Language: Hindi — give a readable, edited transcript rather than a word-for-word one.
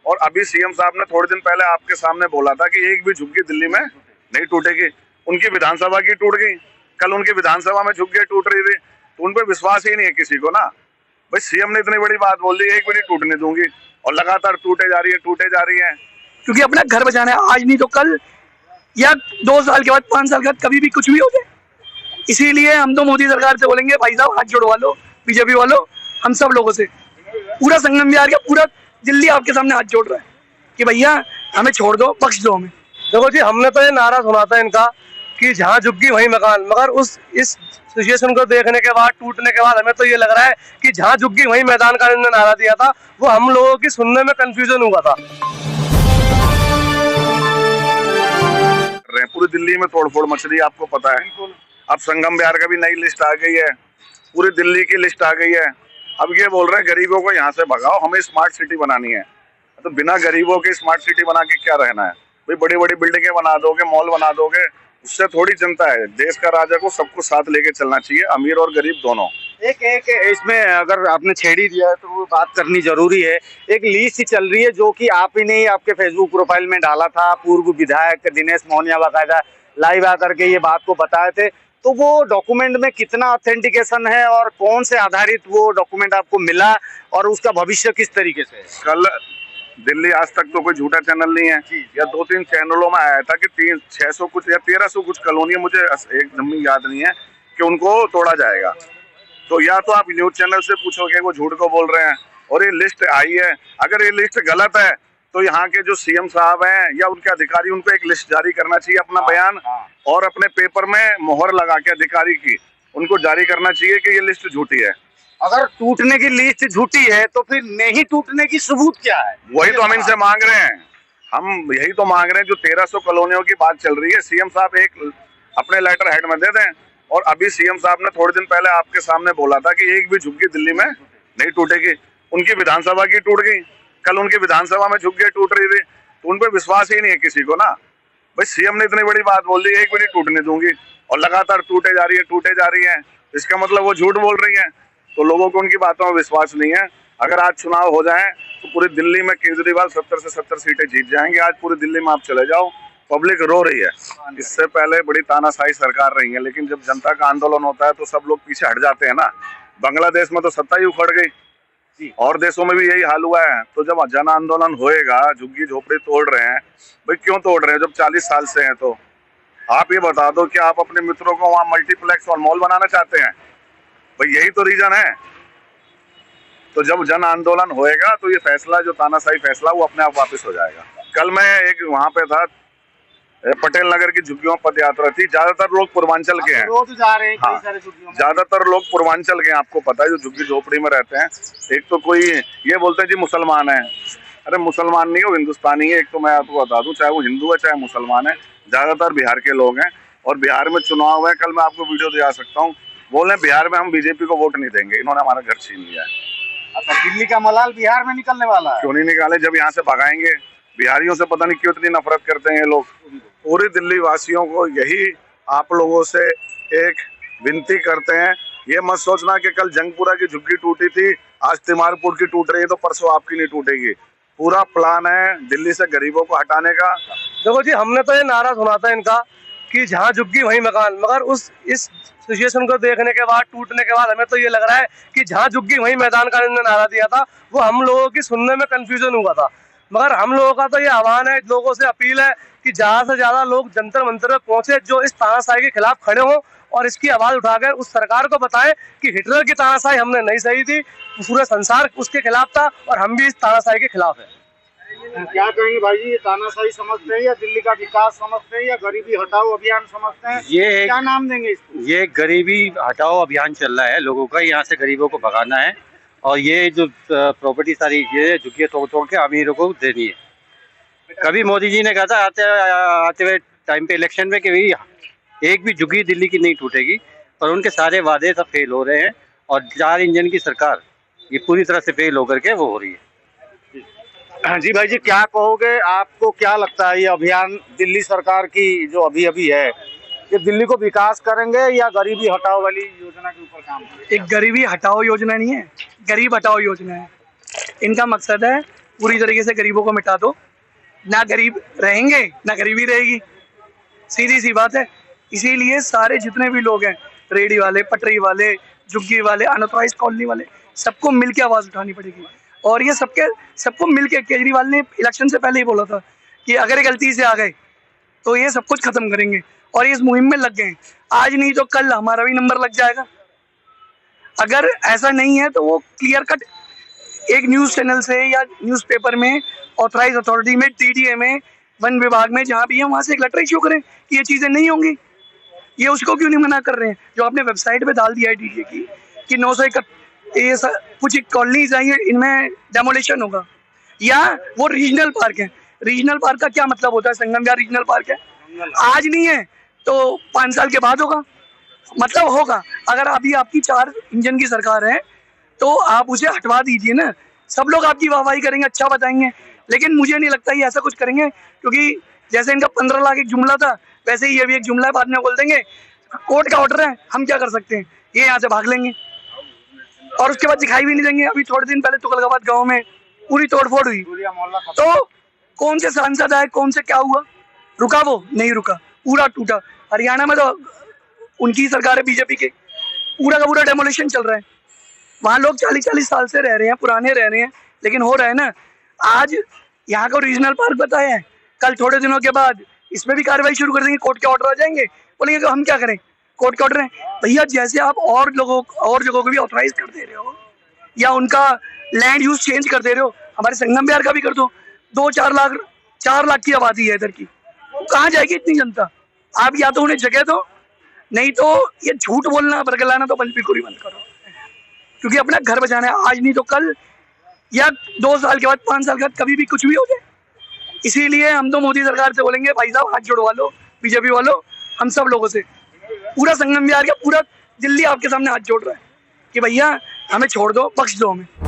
और अभी सीएम साहब ने थोड़े दिन पहले आपके सामने बोला था कि एक भी झुग्गी दिल्ली में नहीं टूटेगी। उनकी विधानसभा की टूट गई, कल उनकी विधानसभा में झुग्गी टूट रही थी, तो उन पर विश्वास ही नहीं है किसी को ना। भाई सीएम ने इतनी बड़ी बात बोल दी, एक भी नहीं टूटने दूंगी, और लगातार टूटे जा रही है। क्योंकि अपना घर बचाना है, आज नहीं तो कल, या 2 साल के बाद, 5 साल के बाद, कभी भी कुछ भी हो जाए। इसीलिए हम तो मोदी सरकार से बोलेंगे, भाई साहब हाथ जोड़वा लो, बीजेपी वालों, हम सब लोगों से, पूरा संगम विहार का पूरा दिल्ली आपके सामने हाथ जोड़ रहा है कि भैया हमें छोड़ दो, बख्श दो हमें। देखो जी, हमने तो ये नारा सुना था इनका कि जहाँ झुग्गी वहीं मकान, मगर इस सिचुएशन को देखने के बाद, टूटने के बाद, हमें तो ये लग रहा है कि जहाँ झुग्गी वहीं मैदान का इन्होंने नारा दिया था, वो हम लोगों की सुनने में कंफ्यूजन हुआ था। पूरी दिल्ली में तोड़फोड़ मच रही है, आपको पता है। अब संगम विहार का भी नई लिस्ट आ गई है, पूरी दिल्ली की लिस्ट आ गई है। अब ये बोल रहे हैं गरीबों को यहाँ से भगाओ, हमें स्मार्ट सिटी बनानी है। तो बिना गरीबों के स्मार्ट सिटी बना के क्या रहना है भाई? बड़ी बड़ी बिल्डिंगें बना दोगे, मॉल बना दोगे, उससे थोड़ी जनता है। देश का राजा को सबको साथ लेके चलना चाहिए, अमीर और गरीब दोनों। एक इसमें अगर आपने छेड़ ही दिया है तो वो बात करनी जरूरी है। एक लीस्ट चल रही है जो कि आप ही ने आपके फेसबुक प्रोफाइल में डाला था। पूर्व विधायक दिनेश मोहनिया बाकायदा लाइव आकर के ये बात को बताए थे। तो वो डॉक्यूमेंट में कितना ऑथेंटिकेशन है और कौन से आधारित वो डॉक्यूमेंट आपको मिला और उसका भविष्य किस तरीके से है? कल दिल्ली आज तक तो कोई झूठा चैनल नहीं है, या 2-3 चैनलों में आया था कि 600 कुछ या 1300 कुछ कॉलोनी, मुझे एकदम याद नहीं है, कि उनको तोड़ा जाएगा। तो या तो आप न्यूज चैनल से पूछोगे वो झूठ को बोल रहे हैं, और ये लिस्ट आई है। अगर ये लिस्ट गलत है तो यहाँ के जो सीएम साहब हैं या उनके अधिकारी, उनको एक लिस्ट जारी करना चाहिए, अपना बयान और अपने पेपर में मोहर लगा के अधिकारी की उनको जारी करना चाहिए कि ये लिस्ट झूठी है। अगर टूटने की लिस्ट झूठी है तो फिर नहीं टूटने की सबूत क्या है? वही तो हम इनसे मांग रहे हैं। हम यही तो मांग रहे हैं, जो 1300 कॉलोनियों की बात चल रही है, सीएम साहब एक अपने लेटर हेड में दे दें। और अभी सीएम साहब ने थोड़े दिन पहले आपके सामने बोला था कि एक भी झुग्गी दिल्ली में नहीं टूटेगी। उनकी विधानसभा की टूट गई, कल उनकी विधानसभा में झुग्गी टूट रही थी, तो उन पर विश्वास ही नहीं है किसी को ना। भाई सीएम ने इतनी बड़ी बात बोल दी, एक भी नहीं टूटने दूंगी, और लगातार टूटे जा रही है। इसका मतलब वो झूठ बोल रही है, तो लोगों को उनकी बातों में विश्वास नहीं है। अगर आज चुनाव हो जाए तो पूरी दिल्ली में केजरीवाल 70 से 70 सीटें जीत जाएंगे। आज पूरी दिल्ली में आप चले जाओ, पब्लिक रो रही है। इससे पहले बड़ी तानाशाही सरकार रही है, लेकिन जब जनता का आंदोलन होता है तो सब लोग पीछे हट जाते हैं ना। बांग्लादेश में तो सत्ता ही उखड़ गई, और देशों में भी यही हाल हुआ है। तो जब जन आंदोलन होएगा, झुग्गी झोपड़ी तोड़ रहे हैं, भाई क्यों तोड़ रहे हैं? जब 40 साल से हैं, तो आप ये बता दो कि आप अपने मित्रों को वहाँ मल्टीप्लेक्स और मॉल बनाना चाहते हैं? भाई यही तो रीजन है। तो जब जन आंदोलन होएगा तो ये फैसला, जो तानाशाही फैसला, वो अपने आप वापस हो जाएगा। कल मैं एक वहाँ पे था, पटेल नगर की झुग्गियों पद यात्रा थी। ज्यादातर लोग पूर्वांचल के हैं, रोज जा रहे हैं। हाँ, ज्यादातर लोग पूर्वांचल के हैं, आपको पता है, जो झुग्गी झोपड़ी में रहते हैं। एक तो कोई ये बोलते हैं जी मुसलमान है, अरे मुसलमान नहीं हो, हिंदुस्तानी है। एक तो मैं आपको बता दूं, चाहे वो हिंदू है चाहे मुसलमान है, ज्यादातर बिहार के लोग हैं। और बिहार में चुनाव है, कल मैं आपको वीडियो दिखा सकता हूँ। बोल रहे बिहार में हम बीजेपी को वोट नहीं देंगे, इन्होंने हमारा घर छीन लिया है। अच्छा, दिल्ली का मलाल बिहार में निकलने वाला है? क्यों नहीं निकाले? जब यहाँ से भगाएंगे। बिहारियों से पता नहीं क्यों इतनी नफरत करते हैं ये लोग। पूरे दिल्ली वासियों को यही आप लोगों से एक विनती करते हैं, ये मत सोचना कि कल जंगपुरा की झुग्गी टूटी थी, आज तिमारपुर की टूट रही है तो परसों आपकी नहीं टूटेगी। पूरा प्लान है दिल्ली से गरीबों को हटाने का। देखो जी, हमने तो ये नारा सुना था इनका कि जहाँ झुग्गी वहीं मकान, मगर इस सिचुएशन को देखने के बाद, टूटने के बाद, हमें तो ये लग रहा है कि जहाँ झुग्गी वहीं मैदान का इन्होंने नारा दिया था, वो हम लोगों की सुनने में कंफ्यूजन हुआ था। मगर हम लोगों का तो ये आह्वान है, लोगों से अपील है कि ज्यादा से ज्यादा लोग जंतर मंतर में पहुंचे, जो इस तानाशाही के खिलाफ खड़े हों और इसकी आवाज उठाकर उस सरकार को बताएं कि हिटलर की तानाशाही हमने नहीं सही थी, पूरे संसार उसके खिलाफ था और हम भी इस तानाशाही के खिलाफ है। क्या कहेंगे भाई जी, ये तानाशाही समझते हैं या दिल्ली का विकास समझते हैं या गरीबी हटाओ अभियान समझते हैं? ये क्या नाम देंगे इसको? ये गरीबी हटाओ अभियान चल रहा है लोगों का, यहाँ से गरीबों को भगाना है। और ये जो प्रॉपर्टी सारी ये झुग्गियाँ तोड़ के अमीरों को देनी है। कभी मोदी जी ने कहा था आते हुए टाइम पे इलेक्शन में कि भाई एक भी झुग्गी दिल्ली की नहीं टूटेगी, और उनके सारे वादे सब फेल हो रहे हैं। और 4 इंजन की सरकार ये पूरी तरह से फेल होकर के वो हो रही है। जी भाई जी, क्या कहोगे? आपको क्या लगता है ये अभियान दिल्ली सरकार की जो अभी है, ये दिल्ली को विकास करेंगे या गरीबी हटाओ वाली योजना के ऊपर काम करेंगे? एक गरीबी हटाओ योजना नहीं है, गरीब हटाओ योजना है। इनका मकसद है पूरी तरीके से गरीबों को मिटा दो, ना गरीब रहेंगे ना गरीबी रहेगी, सीधी सी बात है। इसीलिए सारे जितने भी लोग हैं, रेडी वाले, पटरी वाले, झुग्गी वाले, अनऑथराइज कॉलोनी वाले, सबको मिलके आवाज उठानी पड़ेगी। और ये सबको मिलके, केजरीवाल ने इलेक्शन से पहले ही बोला था कि अगर ये गलती से आ गए तो ये सब कुछ खत्म करेंगे, और ये इस मुहिम में लग गए। आज नहीं तो कल हमारा भी नंबर लग जाएगा। अगर ऐसा नहीं है तो वो क्लियर कट एक न्यूज़ चैनल से या न्यूज़पेपर में, ऑथराइज अथॉरिटी में, टीडीए में, वन विभाग में, जहाँ भी है वहाँ से एक लेटर इशू करें कि ये चीज़ें नहीं होंगी। ये उसको क्यों नहीं मना कर रहे हैं जो आपने वेबसाइट पे डाल दिया है टीडीए की कि 900 ये कुछ कॉलोनीज आई हैं, इनमें डेमोलिशन होगा। या वो रीजनल पार्क है, रीजनल पार्क का क्या मतलब होता है? संगम विहार रीजनल पार्क है, आज नहीं है तो 5 साल के बाद होगा, मतलब होगा। अगर अभी आपकी 4 इंजन की सरकार है तो आप उसे हटवा दीजिए ना, सब लोग आपकी वाहवाही करेंगे, अच्छा बताएंगे। लेकिन मुझे नहीं लगता ये ऐसा कुछ करेंगे, क्योंकि जैसे इनका 15 लाख एक जुमला था, वैसे ही ये भी एक जुमला है। बाद में बोल देंगे कोर्ट का ऑर्डर है, हम क्या कर सकते हैं, ये यहाँ से भाग लेंगे और उसके बाद दिखाई भी नहीं देंगे। अभी थोड़े दिन पहले तुगलकाबाद गाँव में पूरी तोड़फोड़ हुई, तो कौन से सांसद आए, कौन से क्या हुआ, रुका? वो नहीं रुका, पूरा टूटा। हरियाणा में तो उनकी सरकार है बीजेपी की, पूरा का पूरा डेमोलिशन चल रहा है। वहाँ लोग 40-40 साल से रह रहे हैं, पुराने रह रहे हैं, लेकिन हो रहा है ना। आज यहाँ को रीजनल पार्क बताया है, कल थोड़े दिनों के बाद इसमें भी कार्रवाई शुरू कर देंगे, कोर्ट के ऑर्डर आ जाएंगे, बोलेंगे कि हम क्या करें, कोर्ट के ऑर्डर है। भैया जैसे आप और जगहों को भी ऑथराइज कर दे रहे हो या उनका लैंड यूज चेंज कर दे रहे हो, हमारे संगम विहार का भी कर दो। 4 लाख की आबादी है इधर की, कहाँ जाएगी इतनी जनता? आप या तो उन्हें जगह दो, नहीं तो ये झूठ बोलना, बरगलाना तो बिल्कुल ही बंद करो, क्योंकि अपना घर बचाना है। आज नहीं तो कल, या 2 साल के बाद, 5 साल के बाद, कभी भी कुछ भी हो जाए। इसीलिए हम तो मोदी सरकार से बोलेंगे, भाई साहब हाथ जोड़वा लो, बीजेपी वालों, हम सब लोगों से, पूरा संगम विहार का पूरा दिल्ली आपके सामने हाथ जोड़ रहा है कि भैया हमें छोड़ दो, बख्श दो हमें।